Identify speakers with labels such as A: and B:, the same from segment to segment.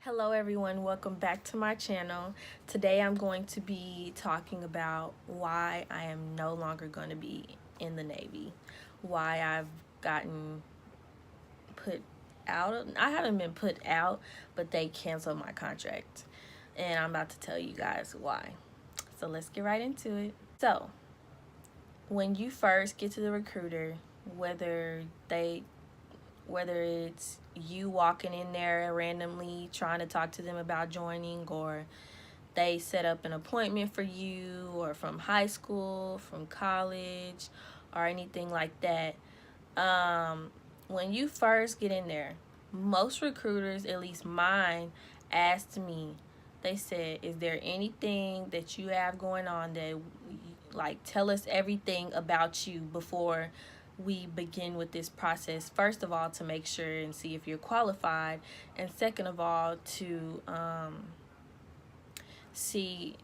A: Hello everyone, welcome back to my channel. Today I'm going to be talking about why I am no longer going to be in the Navy. Why I've gotten put out. I haven't been put out, but they canceled my contract. And I'm about to tell you guys why. So let's get right into it. So, when you first get to the recruiter, whether they whether it's you walking in there randomly trying to talk to them about joining, or they set up an appointment for you, or from high school, from college, or anything like that. When you first get in there, most recruiters, at least mine, asked me, they said, is there anything that you have going on that, like, tell us everything about you before we begin with this process. First of all, to make sure and see if you're qualified, and second of all, to see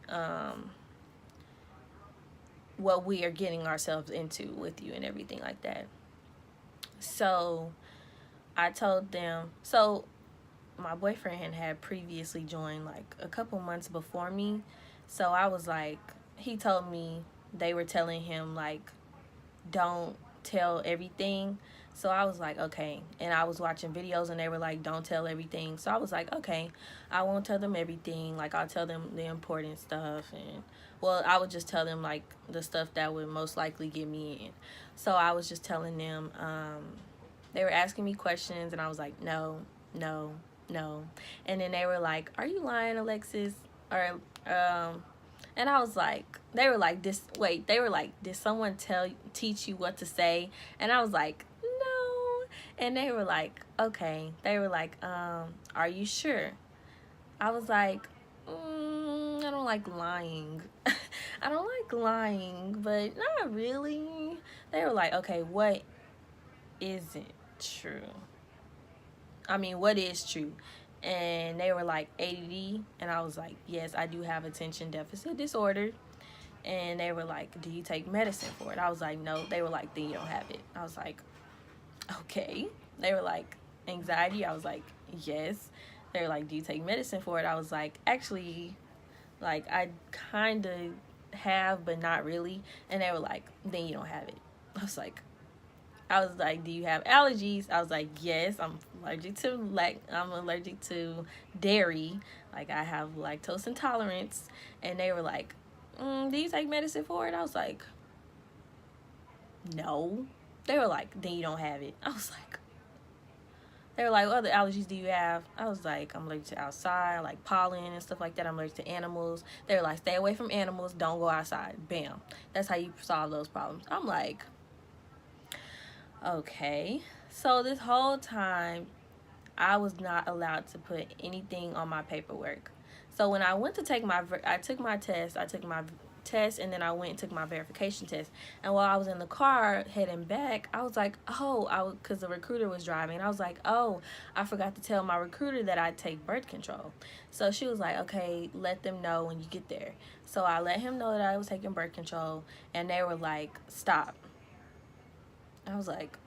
A: what we are getting ourselves into with you and everything like that. So I told them, so my boyfriend had previously joined like a couple months before me. So I was like, he told me they were telling him, like, don't tell everything. So I was like, okay. And I was watching videos and they were like, don't tell everything. So I was like, okay, I won't tell them everything. Like, I'll tell them the important stuff. And, well, I would just tell them, like, the stuff that would most likely get me in. So I was just telling them, they were asking me questions and I was like, no, no, no. And then they were like, are you lying, Alexis? Or, and I was like, they were like, they were like, did someone teach you what to say? And I was like, no. And they were like, okay. They were like, are you sure? I was like, I don't like lying. I don't like lying, but not really. They were like, okay, what isn't true? I mean, what is true? And they were like, ADD. And I was like, yes, I do have attention deficit disorder. And they were like, do you take medicine for it? I was like, no. They were like, then you don't have it. I was like, okay. They were like, anxiety? I was like, yes. They were like, do you take medicine for it? I was like, actually, like, I kind of have, but not really. And they were like, then you don't have it. I was like, do you have allergies? I was like, yes, I'm allergic to dairy. Like, I have lactose intolerance. And they were like, do you take medicine for it? I was like, no. They were like, then you don't have it. They were like, what other allergies do you have? I was like, I'm allergic to outside, like pollen and stuff like that. I'm allergic to animals. They were like, stay away from animals. Don't go outside. Bam. That's how you solve those problems. I'm like, okay. So this whole time, I was not allowed to put anything on my paperwork. So when I went to take I took my test, and then I went and took my verification test. And while I was in the car heading back, I was like, oh, because the recruiter was driving. I was like, oh, I forgot to tell my recruiter that I take birth control. So she was like, okay, let them know when you get there. So I let him know that I was taking birth control, and they were like, stop. I was like,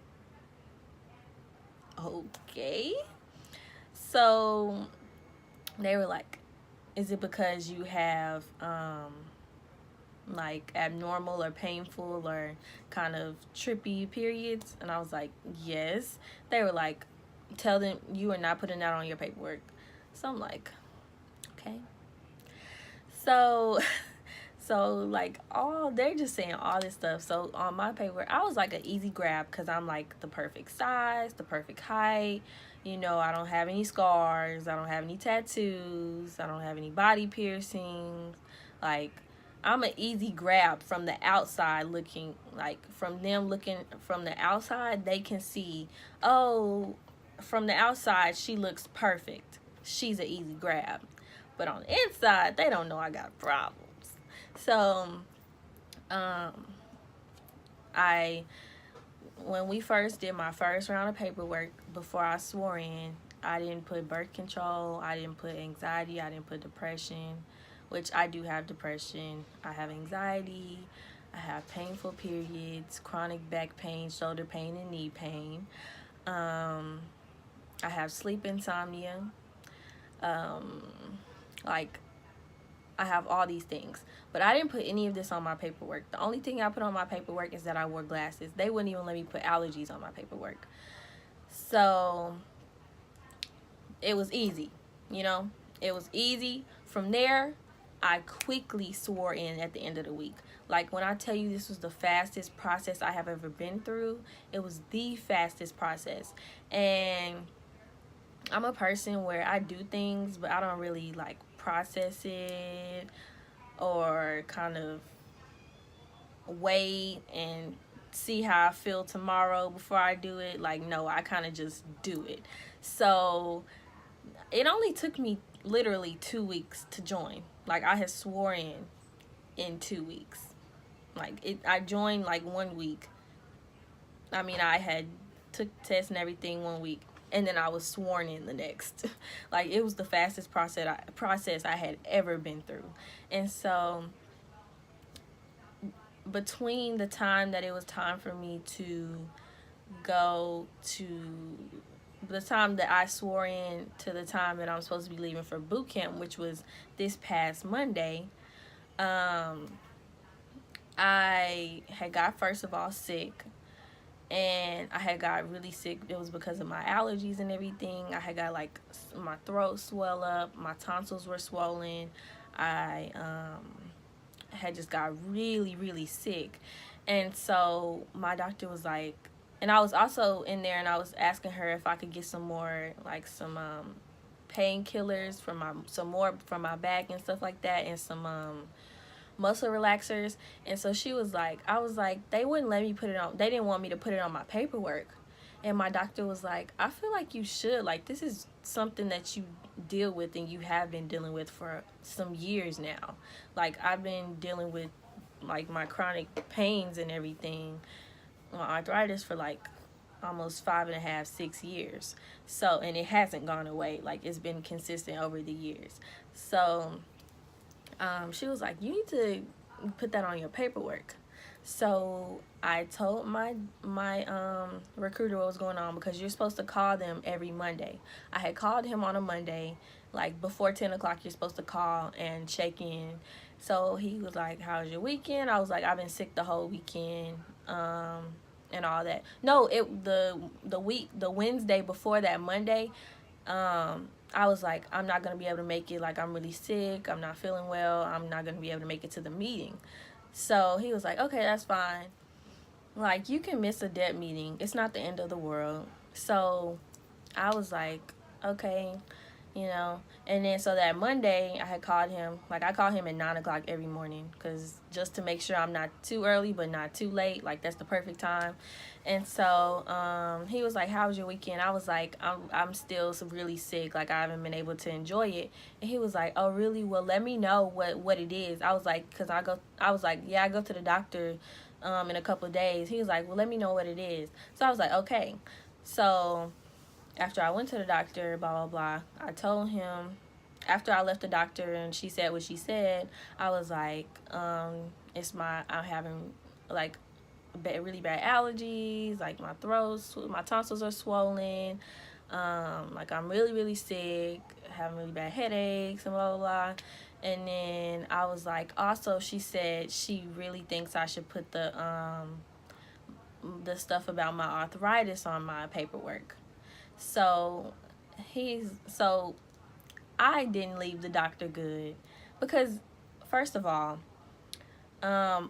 A: okay. So they were like, is it because you have like abnormal or painful or kind of trippy periods? And I was like, yes. They were like, tell them you are not putting that on your paperwork. So I'm like, okay. So like, they're just saying all this stuff. So on my paper, I was like an easy grab because I'm like the perfect size, the perfect height. You know, I don't have any scars. I don't have any tattoos. I don't have any body piercings. Like, I'm an easy grab from the outside looking. Like, from them looking from the outside, they can see, oh, from the outside, she looks perfect. She's an easy grab. But on the inside, they don't know I got problems. So, I when we first did my first round of paperwork before I swore in, I didn't put birth control, I didn't put anxiety, I didn't put depression, which I do have depression. I have anxiety, I have painful periods, chronic back pain, shoulder pain, and knee pain. I have sleep insomnia. Um, like, I have all these things. But I didn't put any of this on my paperwork. The only thing I put on my paperwork is that I wore glasses. They wouldn't even let me put allergies on my paperwork. So it was easy, you know? It was easy. From there, I quickly swore in at the end of the week. Like, when I tell you this was the fastest process I have ever been through, it was the fastest process. And I'm a person where I do things, but I don't really like process it or kind of wait and see how I feel tomorrow before I do it. Like, no, I kind of just do it. So it only took me literally 2 weeks to join. Like, I had swore in 2 weeks. Like, I joined like 1 week. I mean, I had took tests and everything 1 week, and then I was sworn in the next. Like, it was the fastest process I had ever been through. And so between the time that it was time for me to go to the time that I swore in to the time that I'm supposed to be leaving for boot camp, which was this past Monday, I had got, first of all, sick. And I had got really sick. It was because of my allergies and everything. I had got, like, my throat swell up, my tonsils were swollen. I had just got really, really sick. And so my doctor was like, and I was also in there, and I was asking her if I could get some more, like, some painkillers for some more for my back and stuff like that, and some muscle relaxers. And so she was like, I was like, they wouldn't let me put it on, they didn't want me to put it on my paperwork. And my doctor was like, I feel like you should, like, this is something that you deal with and you have been dealing with for some years now. Like, I've been dealing with, like, my chronic pains and everything, my arthritis, for like almost 5.5, 6 years. So, and it hasn't gone away. Like, it's been consistent over the years. So she was like, you need to put that on your paperwork. So I told my recruiter what was going on, because you're supposed to call them every Monday. I had called him on a Monday, like before 10 o'clock. You're supposed to call and check in. So he was like, how was your weekend? I was like, I've been sick the whole weekend, and all that. No, the Wednesday before that Monday, I was like, I'm not going to be able to make it. Like, I'm really sick. I'm not feeling well. I'm not going to be able to make it to the meeting. So he was like, okay, that's fine. Like, you can miss a debt meeting. It's not the end of the world. So I was like, okay, you know. And then so that Monday, I had called him. Like, I call him at 9 o'clock every morning, because just to make sure I'm not too early but not too late. Like, that's the perfect time. And so he was like, how was your weekend? I was like, I'm still really sick. Like, I haven't been able to enjoy it. And he was like, oh, really? Well, let me know what it is. I was like, because I was like, yeah, I go to the doctor in a couple of days. He was like, well, let me know what it is. So I was like, okay. So after I went to the doctor, blah, blah, blah, I told him, after I left the doctor and she said what she said, I was like, I'm having, like, really bad allergies, like my tonsils are swollen, like, I'm really, really sick, having really bad headaches, and blah, blah, blah. And then I was like, also, she said she really thinks I should put the stuff about my arthritis on my paperwork. So I didn't leave the doctor good, because, first of all,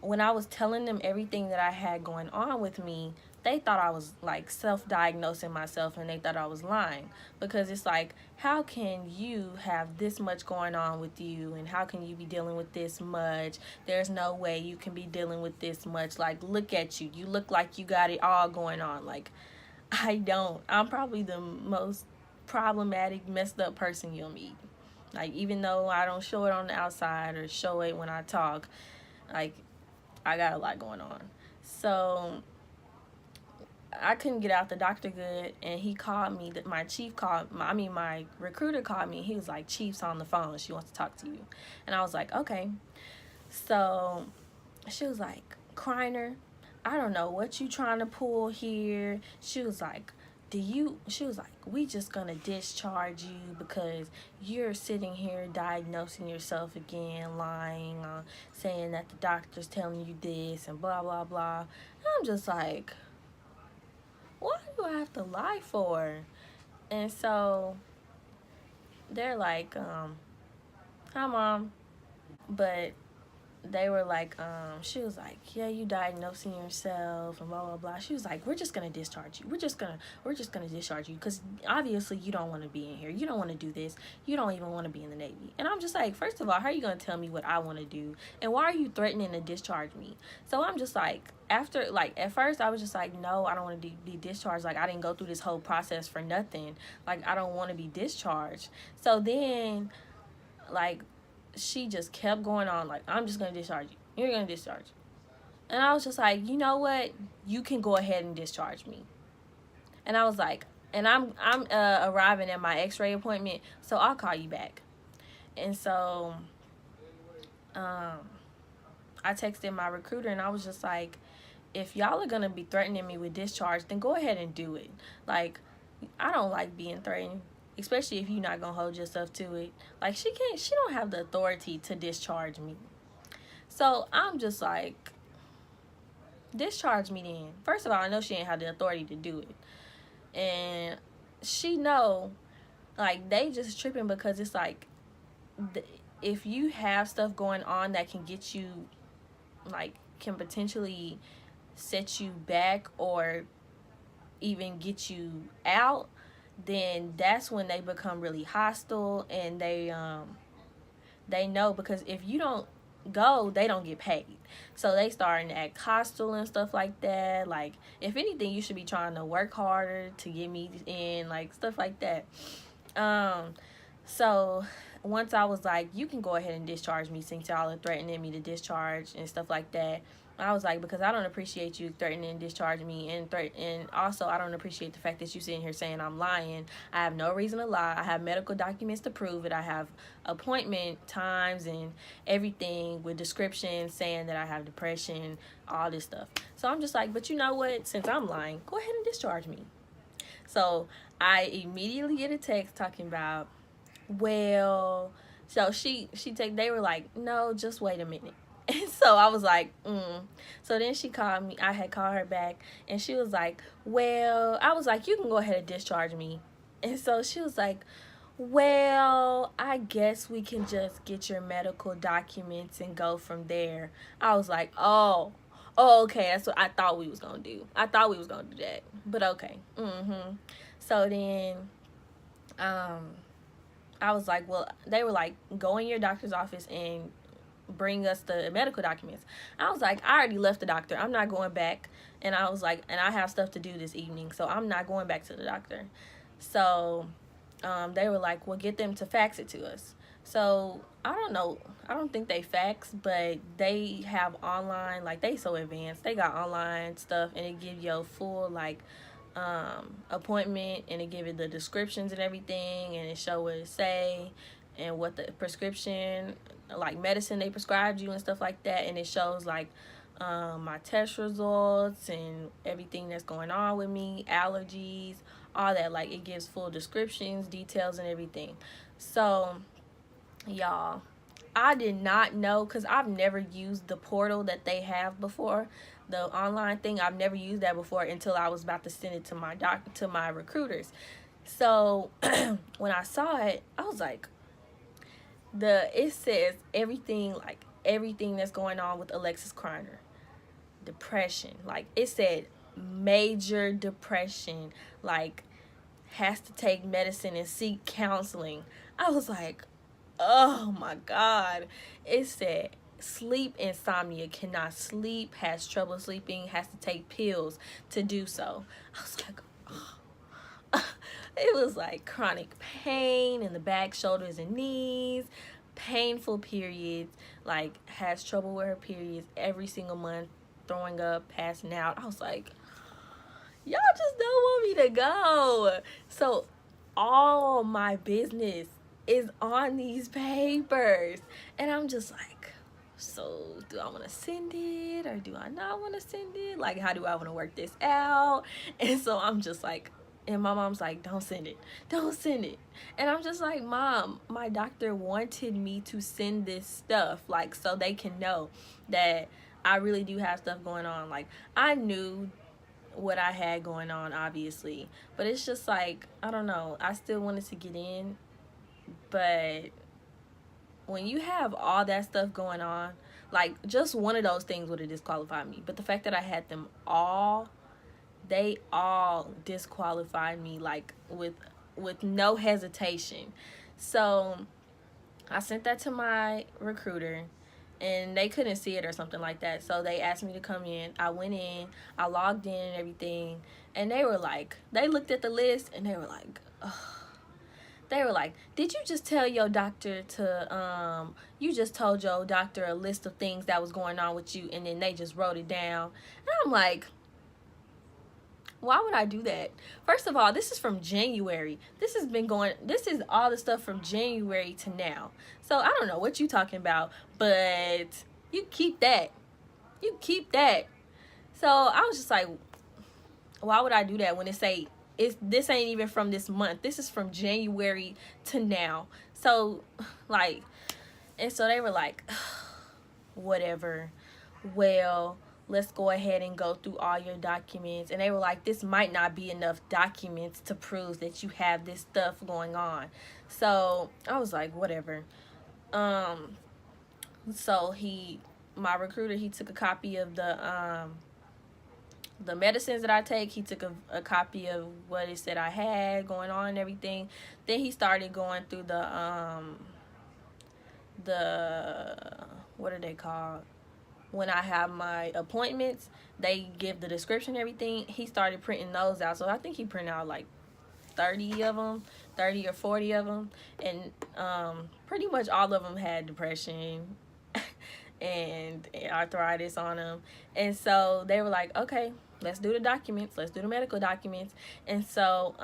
A: when I was telling them everything that I had going on with me, they thought I was, like, self-diagnosing myself, and they thought I was lying, because it's like, how can you have this much going on with you, and how can you be dealing with this much? There's no way you can be dealing with this much. Like, look at you. You look like you got it all going on. Like, I don't. I'm probably the most problematic, messed up person you'll meet. Like, even though I don't show it on the outside or show it when I talk, like, I got a lot going on. So I couldn't get out the doctor good, and he called me. My recruiter called me. He was like, Chief's on the phone. She wants to talk to you. And I was like, okay. So she was like, Kreiner, I don't know what you trying to pull here. She was like, she was like, we just gonna discharge you because you're sitting here diagnosing yourself again, lying, saying that the doctor's telling you this and blah, blah, blah. And I'm just like, what do I have to lie for? And so they're like, hi, Mom. But they were like, she was like, yeah, you diagnosing yourself and blah blah blah. She was like, we're just gonna discharge you. We're just gonna discharge you because obviously you don't want to be in here. You don't want to do this. You don't even want to be in the Navy. And I'm just like, first of all, how are you gonna tell me what I want to do? And why are you threatening to discharge me? So I'm just like, after, like, at first I was just like, no, I don't want to be discharged. Like, I didn't go through this whole process for nothing. Like, I don't want to be discharged. So then, like, she just kept going on, like, I'm just gonna discharge you. You're gonna discharge. And I was just like, you know what? You can go ahead and discharge me. And I was like, and I'm arriving at my X-ray appointment, so I'll call you back. And so, I texted my recruiter, and I was just like, if y'all are gonna be threatening me with discharge, then go ahead and do it. Like, I don't like being threatened, especially if you're not gonna hold yourself to it. Like, she don't have the authority to discharge me. So I'm just like, discharge me then. First of all, I know she ain't have the authority to do it. And she know, like, they just tripping because it's like, if you have stuff going on that can get you, like, can potentially set you back or even get you out, then that's when they become really hostile. And they know, because if you don't go, they don't get paid, so they starting to act hostile and stuff like that. Like, if anything, you should be trying to work harder to get me in, like, stuff like that. So once I was like, you can go ahead and discharge me since y'all are threatening me to discharge and stuff like that, I was like, because I don't appreciate you threatening and discharging me, and also I don't appreciate the fact that you sitting here saying I'm lying. I have no reason to lie. I have medical documents to prove it. I have appointment times and everything with descriptions saying that I have depression, all this stuff. So I'm just like, but you know what? Since I'm lying, go ahead and discharge me. So I immediately get a text talking about, well, so they were like, no, just wait a minute. And so I was like, So then she called me. I had called her back, and she was like, well, I was like, you can go ahead and discharge me. And so she was like, well, I guess we can just get your medical documents and go from there. I was like, oh, okay, that's what I thought we was gonna do. I thought we was gonna do that, but okay. So then, I was like, well, they were like, go in your doctor's office and bring us the medical documents. I was like, I already left the doctor. I'm not going back. And I was like, and I have stuff to do this evening, so I'm not going back to the doctor. So they were like, well, get them to fax it to us. So I don't know. I don't think they fax, but they have online, like, they so advanced. They got online stuff, and it give you a full, like, appointment, and it give you the descriptions and everything, and it show what it say and what the prescription, like, medicine they prescribed you and stuff like that. And it shows, like, my test results and everything that's going on with me, allergies, all that. Like, it gives full descriptions, details, and everything. So y'all, I did not know, because I've never used the portal that they have before, the online thing. I've never used that before until I was about to send it to my recruiters. So when I saw it, I was like, it says everything, like, everything that's going on with Alexis Kreiner. Depression, like, it said major depression, like, has to take medicine and seek counseling. I was like, oh my God. It said sleep insomnia, cannot sleep, has trouble sleeping, has to take pills to do so. I was like, oh. It was like chronic pain in the back, shoulders, and knees, painful periods, like, has trouble with her periods every single month, throwing up, passing out. I was like, y'all just don't want me to go. So all my business is on these papers, and I'm just like, so do I want to send it or do I not want to send it? Like, how do I want to work this out? And so I'm just like, And my mom's like, don't send it. Don't send it. And I'm just like, Mom, my doctor wanted me to send this stuff, like, so they can know that I really do have stuff going on. Like, I knew what I had going on, obviously. But it's just like, I don't know. I still wanted to get in. But when you have all that stuff going on, like, just one of those things would have disqualified me. But the fact that I had them all, they all disqualified me, like, with no hesitation. So I sent that to my recruiter, and they couldn't see it or something like that. So they asked me to come in. I went in, I logged in and everything, and they were like, they looked at the list and they were like, ugh. They were like, did you just tell your doctor to, you just told your doctor a list of things that was going on with you, and then they just wrote it down. And I'm like, why would I do that? First of all, this is from January. This is all the stuff from January to now. So I don't know what you talking about, but you keep that. You keep that. So I was just like, why would I do that when it say, this ain't even from this month. This is from January to now. So, like, and so they were like, whatever. Well, let's go ahead and go through all your documents. And they were like, this might not be enough documents to prove that you have this stuff going on. So I was like, whatever. So my recruiter, he took a copy of the medicines that I take. He took a copy of what it said I had going on and everything. Then he started going through the what are they called? When I have my appointments, they give the description and everything. He started printing those out. So I think he printed out like 30 of them, 30 or 40 of them. And pretty much all of them had depression and arthritis on them. And so they were like, okay, let's do the documents. Let's do the medical documents. And so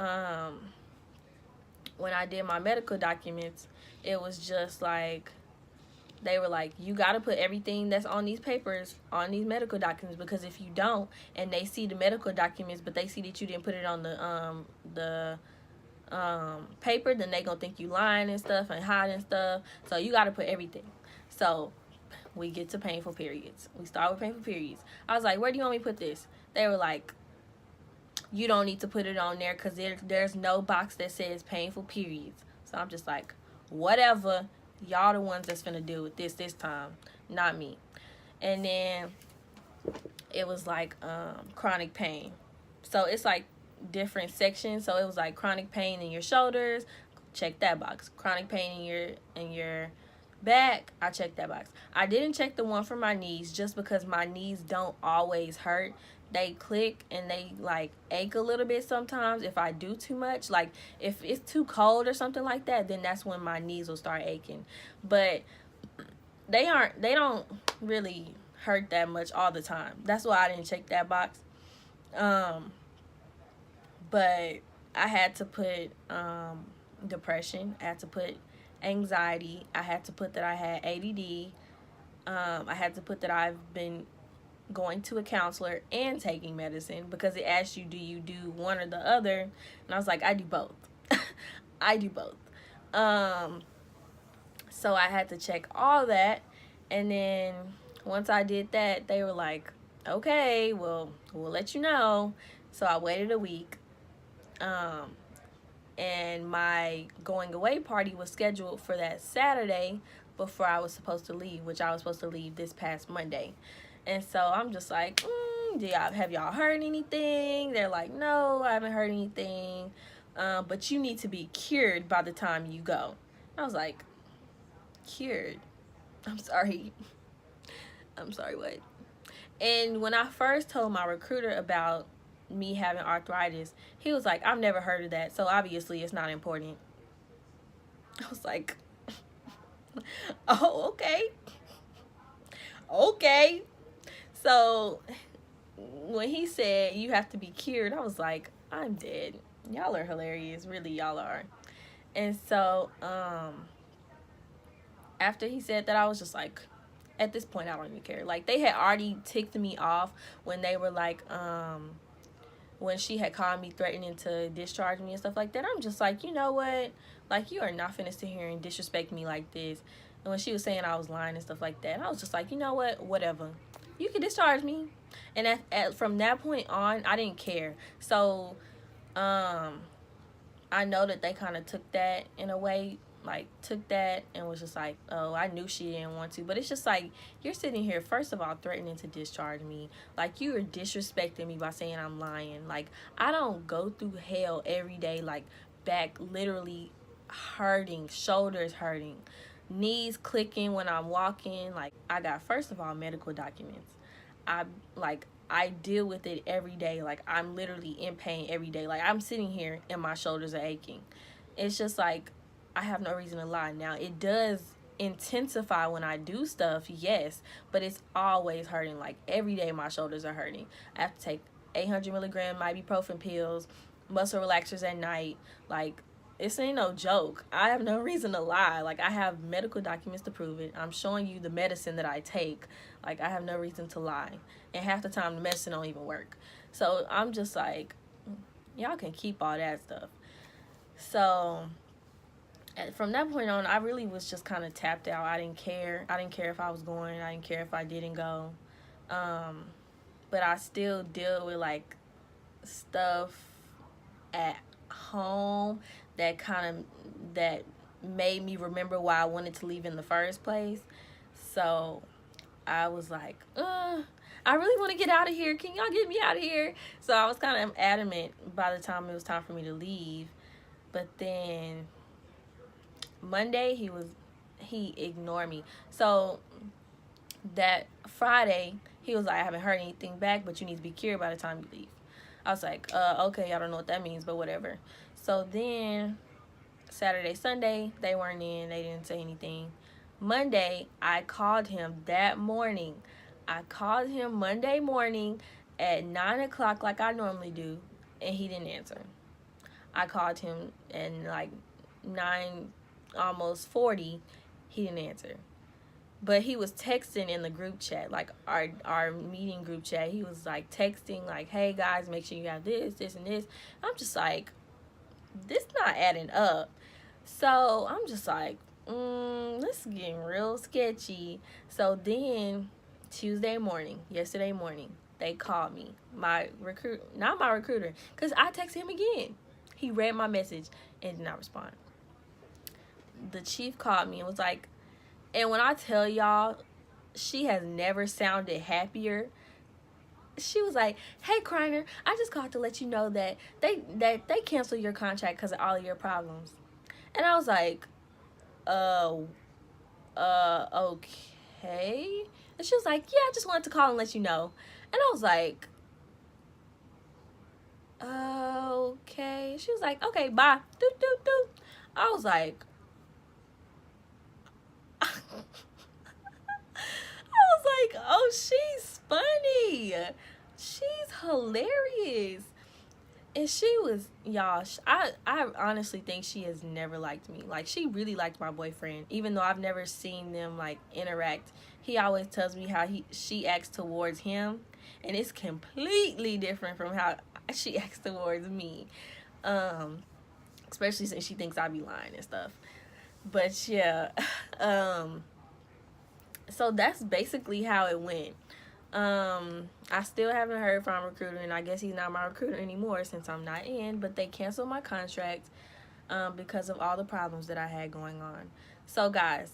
A: when I did my medical documents, it was just like, they were like, you got to put everything that's on these papers on these medical documents, because if you don't, and they see the medical documents, but they see that you didn't put it on the paper, then they gonna think you lying and stuff and hiding stuff. So you got to put everything. So we get to painful periods. We start with painful periods. I was like, where do you want me to put this? They were like, you don't need to put it on there because there's no box that says painful periods. So I'm just like, whatever. Y'all the ones that's finna deal with this time, not me. And then it was like chronic pain. So it's like different sections. So it was like chronic pain in your shoulders, check that box. Chronic pain in your back, I checked that box. I didn't check the one for my knees just because my knees don't always hurt. They click and they like ache a little bit sometimes if I do too much. Like if it's too cold or something like that, then that's when my knees will start aching. But they don't really hurt that much all the time. That's why I didn't check that box. But I had to put depression. I had to put anxiety. I had to put that I had ADD. I had to put that I've been going to a counselor and taking medicine, because it asks you, do you do one or the other? And I was like, I do both. I do both. So I had to check all that. And then once I did that, they were like, okay, well, we'll let you know. So I waited a week. And my going away party was scheduled for that Saturday before I was supposed to leave, which I was supposed to leave this past Monday. And so I'm just like, have y'all heard anything? They're like, no, I haven't heard anything. But you need to be cured by the time you go. I was like, cured? I'm sorry. I'm sorry, what? And when I first told my recruiter about me having arthritis, he was like, I've never heard of that, so obviously it's not important. I was like, oh, okay. Okay. So when he said you have to be cured, I was like, I'm dead. Y'all are hilarious. Really, y'all are. And so after he said that, I was just like, at this point, I don't even care. Like, they had already ticked me off when they were like, when she had called me threatening to discharge me and stuff like that, I'm just like, you know what? Like, you are not finna sit here and disrespect me like this. And when she was saying I was lying and stuff like that, I was just like, you know what? Whatever. You can discharge me. And from that point on, I didn't care. So, I know that they kind of took that in a way, like took that and was just like, oh, I knew she didn't want to. But it's just like, you're sitting here, first of all, threatening to discharge me. Like, you are disrespecting me by saying I'm lying. Like, I don't go through hell every day, like back literally hurting, shoulders hurting, knees clicking when I'm walking. Like, I got, first of all, medical documents. I like I deal with it every day. Like, I'm literally in pain every day. Like, I'm sitting here and my shoulders are aching. It's just like, I have no reason to lie. Now, it does intensify when I do stuff, yes, but it's always hurting. Like, every day my shoulders are hurting. I have to take 800 milligram ibuprofen pills, muscle relaxers at night. Like, this ain't no joke. I have no reason to lie. Like, I have medical documents to prove it. I'm showing you the medicine that I take. Like, I have no reason to lie. And half the time, the medicine don't even work. So, I'm just like, y'all can keep all that stuff. So, from that point on, I really was just kind of tapped out. I didn't care. I didn't care if I was going. I didn't care if I didn't go. But I still deal with, like, stuff at home that made me remember why I wanted to leave in the first place. So I was like, I really want to get out of here. Can y'all get me out of here? So I was kind of adamant by the time it was time for me to leave. But then Monday, he ignored me. So that Friday, he was like, I haven't heard anything back, but you need to be cured by the time you leave. I was like, okay, I don't know what that means, but whatever. So then Saturday, Sunday, they weren't in. They didn't say anything. Monday, I called him that morning. I called him Monday morning at 9 o'clock like I normally do, and he didn't answer. I called him at like 9, almost 40. He didn't answer. But he was texting in the group chat, like our meeting group chat. He was like texting, like, hey guys, make sure you have this, this, and this. I'm just like, this not adding up. So I'm just like, this is getting real sketchy. So then yesterday morning, they called me. Not my recruiter, because I texted him again. He read my message and did not respond. The chief called me and was like, and when I tell y'all, she has never sounded happier. She was like, hey, Kreiner, I just called to let you know that they canceled your contract because of all of your problems. And I was like, okay. And she was like, yeah, I just wanted to call and let you know. And I was like, okay. She was like, okay, bye. Doot, doot, doot. I was like, oh, she's funny. She's hilarious. And she was, y'all, I honestly think she has never liked me. Like, she really liked my boyfriend, even though I've never seen them, like, interact. He always tells me how she acts towards him, and it's completely different from how she acts towards me. Especially since she thinks I be lying and stuff. But, yeah, so that's basically how it went. I still haven't heard from a recruiter, and I guess he's not my recruiter anymore since I'm not in, but they canceled my contract because of all the problems that I had going on. So guys,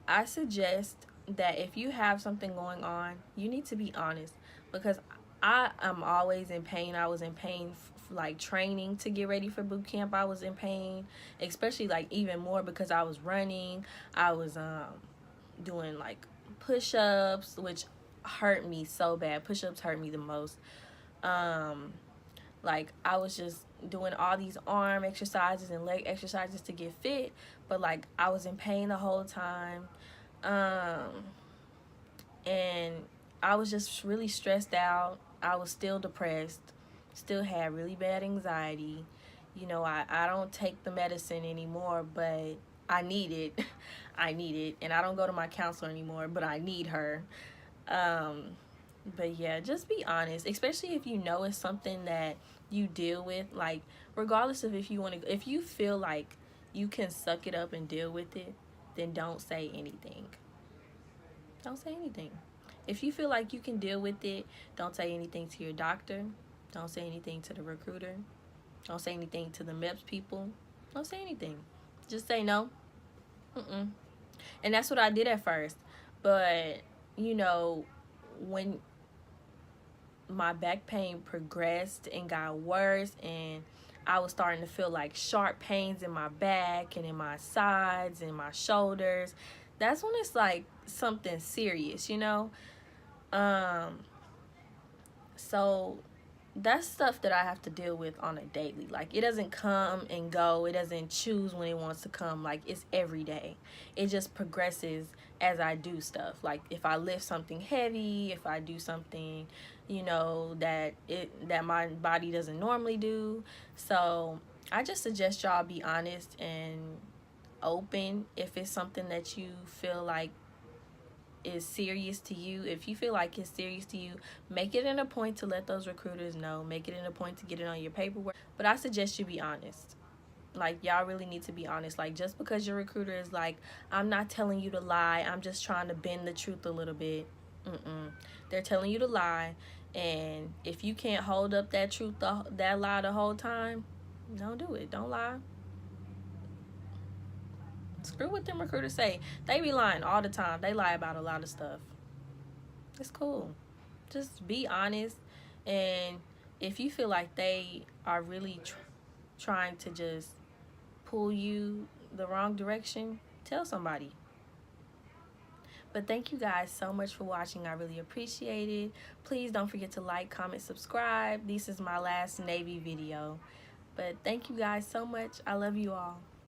A: I suggest that if you have something going on, you need to be honest, because I am always in pain. I was in pain like training to get ready for boot camp. I was in pain, especially like even more because I was running. I was doing like push-ups, which hurt me so bad. Push-ups hurt me the most. Like, I was just doing all these arm exercises and leg exercises to get fit, but like I was in pain the whole time. And I was just really stressed out. I was still depressed, still had really bad anxiety. You know, I don't take the medicine anymore, but I need it. I need it. And I don't go to my counselor anymore, but I need her. But yeah, just be honest, especially if you know it's something that you deal with. Like, regardless of if you want to, if you feel like you can suck it up and deal with it, then don't say anything. Don't say anything. If you feel like you can deal with it, don't say anything to your doctor. Don't say anything to the recruiter. Don't say anything to the MEPS people. Don't say anything. Just say no. Mm-mm. And that's what I did at first. But, you know, when my back pain progressed and got worse, and I was starting to feel like sharp pains in my back and in my sides and my shoulders, that's when it's like something serious, you know? Um, so that's stuff that I have to deal with on a daily. Like, it doesn't come and go. It doesn't choose when it wants to come. Like, it's every day. It just progresses as I do stuff. Like, if I lift something heavy, if I do something, you know, that my body doesn't normally do. So I just suggest y'all be honest and open if it's something that you feel like is serious to you. If you feel like it's serious to you, make it in a point to let those recruiters know. Make it in a point to get it on your paperwork. But I suggest you be honest. Like, y'all really need to be honest. Like, just because your recruiter is like, I'm not telling you to lie, I'm just trying to bend the truth a little bit. They're telling you to lie, and if you can't hold up that truth, that lie the whole time, don't do it. Don't lie. Screw what them recruiters say. They be lying all the time. They lie about a lot of stuff. It's cool. Just be honest. And if you feel like they are really trying to just pull you the wrong direction, tell somebody. But thank you guys so much for watching. I really appreciate it. Please don't forget to like, comment, subscribe. This is my last Navy video. But thank you guys so much. I love you all.